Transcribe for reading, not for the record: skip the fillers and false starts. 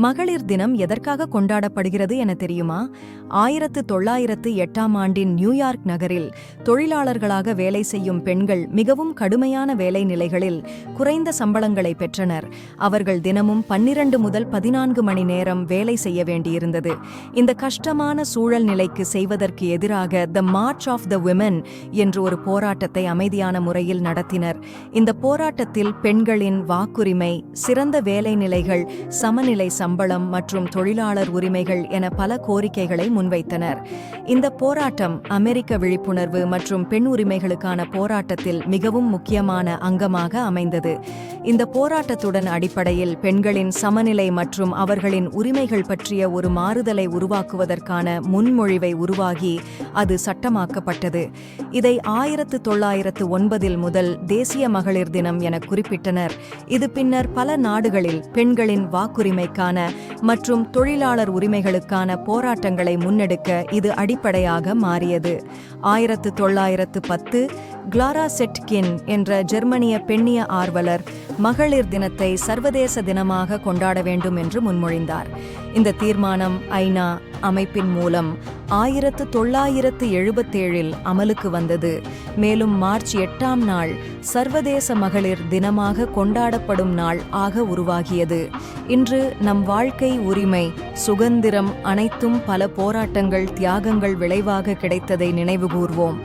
மகளிர் தினம் எதற்காக கொண்டாடப்படுகிறது என தெரியுமா? 1908ஆம் ஆண்டின் நியூயார்க் நகரில் தொழிலாளர்களாக வேலை செய்யும் பெண்கள் மிகவும் கடுமையான வேலை நிலைகளில் குறைந்த சம்பளங்களை பெற்றனர். அவர்கள் தினமும் 12 முதல் 14 மணி நேரம் வேலை செய்ய வேண்டியிருந்தது. இந்த கஷ்டமான சூழல் நிலைக்கு செய்வதற்கு எதிராக த மார்ச் ஆஃப் த விமென் என்று ஒரு போராட்டத்தை அமைதியான முறையில் நடத்தினர். இந்த போராட்டத்தில் பெண்களின் வாக்குரிமை, சிறந்த வேலை நிலைகள், சமநிலை சம்பளம் மற்றும் தொழிலாளர் உரிமைகள் என பல கோரிக்கைகளை முன்வைத்தனர். இந்த போராட்டம் அமெரிக்க விழிப்புணர்வு மற்றும் பெண் உரிமைகளுக்கான போராட்டத்தில் மிகவும் முக்கியமான அங்கமாக அமைந்தது. இந்த போராட்டத்துடன் அடிப்படையில் பெண்களின் சமநிலை மற்றும் அவர்களின் உரிமைகள் பற்றிய ஒரு மாறுதலை உருவாக்குவதற்கான முன்மொழிவை உருவாகி அது சட்டமாக்கப்பட்டது. இதை 1909 முதல் தேசிய மகளிர் தினம் என குறிப்பிட்டனர். இது பின்னர் பல நாடுகளில் பெண்களின் வாக்குரிமைக்கான மற்றும் தொழிலாளர் உரிமைகளுக்கான போராட்டங்களை முன்னெடுக்க இது அடிப்படையாக மாறியது. 1910 கிளாரா செட்கின் என்ற ஜெர்மனிய பெண்ணிய ஆர்வலர் மகளிர் தினத்தை சர்வதேச தினமாக கொண்டாட வேண்டும் என்று முன்மொழிந்தார். இந்த தீர்மானம் ஐநா அமைப்பின் மூலம் 1977 அமலுக்கு வந்தது. மேலும் மார்ச் 8ஆம் நாள் சர்வதேச மகளிர் தினமாக கொண்டாடப்படும் நாள் ஆக உருவாகியது. இன்று நம் வாழ்க்கை, உரிமை, சுதந்திரம் அனைத்தும் பல போராட்டங்கள், தியாகங்கள் விளைவாக கிடைத்ததை நினைவுகூர்வோம்.